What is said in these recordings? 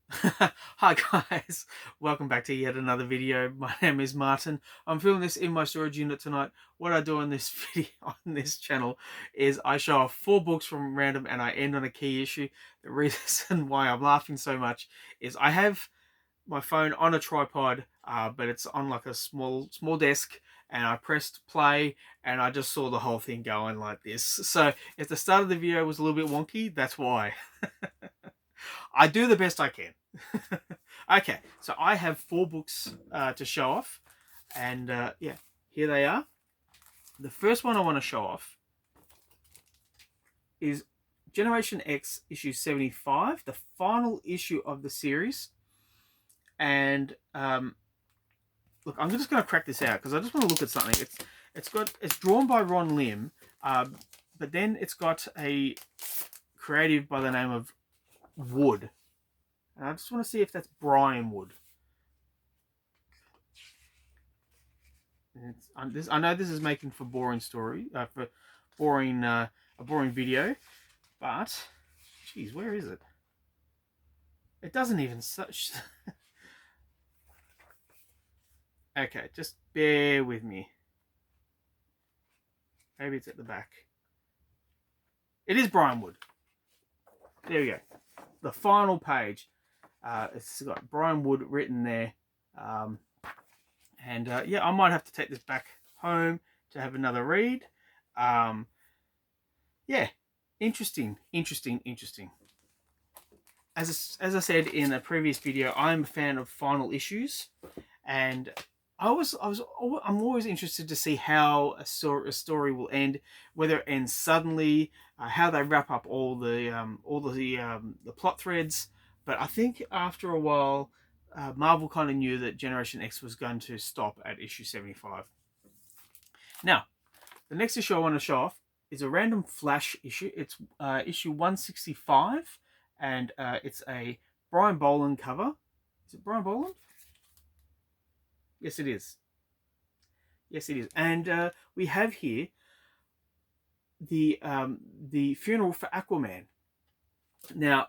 Hi guys, welcome back to yet another video. My name is Martin. I'm filming this in my storage unit tonight. What I do on this video on this channel is I show off 4 books from random and I end on a key issue. The reason why I'm laughing so much is I have my phone on a tripod, but it's on like a small desk, and I pressed play and I just saw the whole thing going like this. So if the start of the video was a little bit wonky, that's why. I do the best I can. Okay, so I have 4 books to show off, and yeah, here they are. The first one I want to show off is Generation X issue 75, the final issue of the series. And look, I'm just going to crack this out because I just want to look at something. It's drawn by Ron Lim, but then it's got a creative by the name of Wood. And I just want to see if that's Brian Wood. I know this is making for boring story, for boring a boring video, but geez, where is it? It doesn't even such. Okay, just bear with me. Maybe it's at the back. It is Brian Wood. There we go. The final page. It's got Brian Wood written there. And yeah, I might have to take this back home to have another read. Yeah, interesting. As I said in a previous video, I'm a fan of final issues, and I'm always interested to see how a story will end, whether it ends suddenly, how they wrap up all the plot threads. But I think after a while, Marvel kind of knew that Generation X was going to stop at issue 75. Now, the next issue I want to show off is a random Flash issue. It's issue 165, and it's a Brian Boland cover. Is it Brian Boland? Yes, it is. Yes, it is. And we have here the funeral for Aquaman. Now,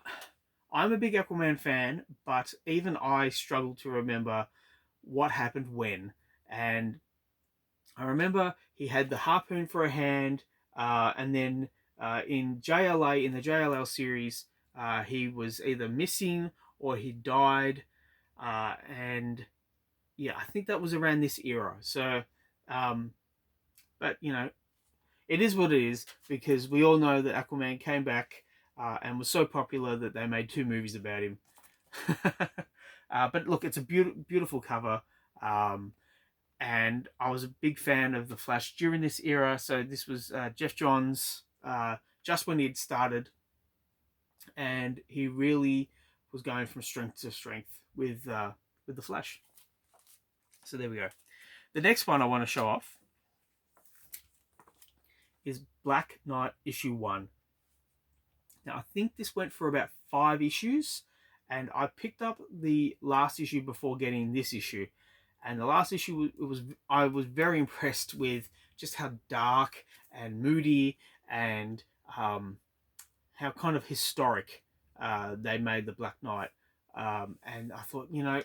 I'm a big Aquaman fan, but even I struggle to remember what happened when. And I remember he had the harpoon for a hand, and then in the JLL series, he was either missing or he died, and yeah, I think that was around this era. So, but you know, it is what it is, because we all know that Aquaman came back and was so popular that they made 2 movies about him. But look, it's a beautiful cover. And I was a big fan of the Flash during this era. So this was Jeff Johns just when he had started, and he really was going from strength to strength with the Flash. So there we go. The next one I want to show off is Black Knight issue 1. Now I think this went for about 5 issues, and I picked up the last issue before getting this issue. And the last issue, I was very impressed with just how dark and moody and how kind of historic they made the Black Knight. And I thought, you know,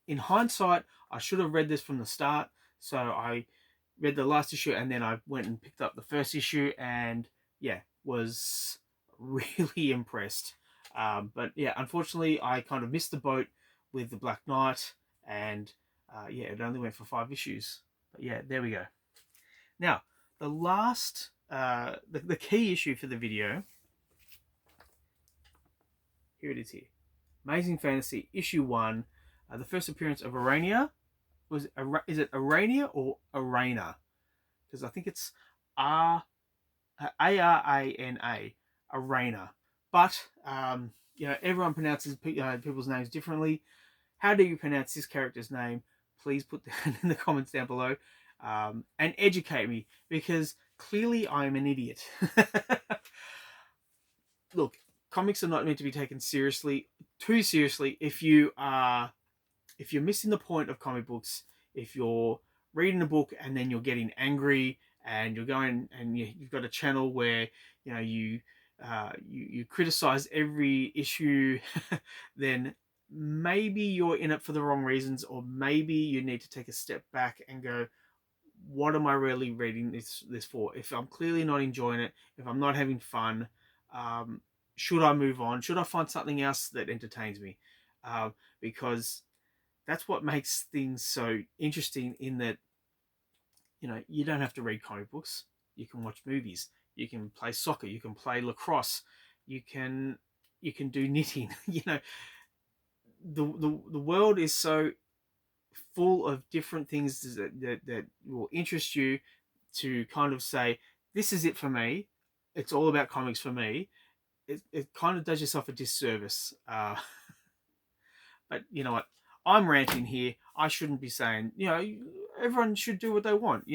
in hindsight, I should have read this from the start. So I read the last issue, and then I went and picked up the first issue, and yeah, was really impressed. But yeah, unfortunately, I kind of missed the boat with the Black Knight, and yeah, it only went for 5 issues. But yeah, there we go. Now, the last, the key issue for the video, here it is here. Amazing Fantasy, issue 1, the first appearance of Arania. Is it Arania or Arena? Because I think it's Arana, Arena. But you know, everyone pronounces people's names differently. How do you pronounce this character's name? Please put that in the comments down below, and educate me, because clearly I'm an idiot. Look, comics are not meant to be taken too seriously. If you're missing the point of comic books, if you're reading a book and then you're getting angry, and you're going and you've got a channel where you criticize every issue, then maybe you're in it for the wrong reasons, or maybe you need to take a step back and go, what am I really reading this for? If I'm clearly not enjoying it, if I'm not having fun, um, should I move on? Should I find something else that entertains me? Because that's what makes things so interesting, in that, you don't have to read comic books. You can watch movies. You can play soccer. You can play lacrosse. You can do knitting. The world is so full of different things that will interest you, to kind of say, this is it for me. It's all about comics for me. It kind of does yourself a disservice. But you know what? I'm ranting here. I shouldn't be saying, everyone should do what they want.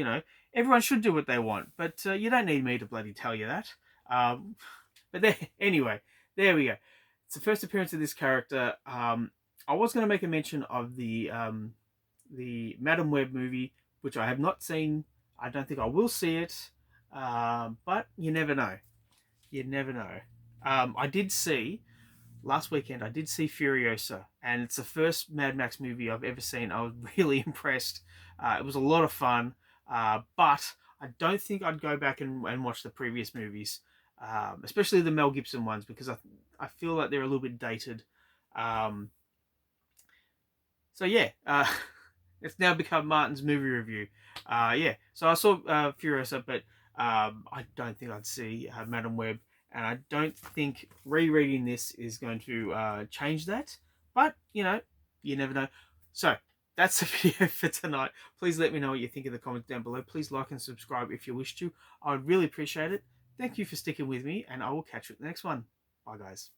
Everyone should do what they want. But you don't need me to bloody tell you that. But anyway, there we go. It's the first appearance of this character. I was going to make a mention of the Madam Web movie, which I have not seen. I don't think I will see it. But you never know. You never know. I did see last weekend, I did see Furiosa, and it's the first Mad Max movie I've ever seen. I was really impressed. It was a lot of fun, but I don't think I'd go back and watch the previous movies, especially the Mel Gibson ones, because I feel like they're a little bit dated. So yeah, it's now become Martin's movie review. Yeah, so I saw Furiosa, but I don't think I'd see Madam Web. And I don't think rereading this is going to change that. But, you never know. So, that's the video for tonight. Please let me know what you think in the comments down below. Please like and subscribe if you wish to. I would really appreciate it. Thank you for sticking with me, and I will catch you at the next one. Bye, guys.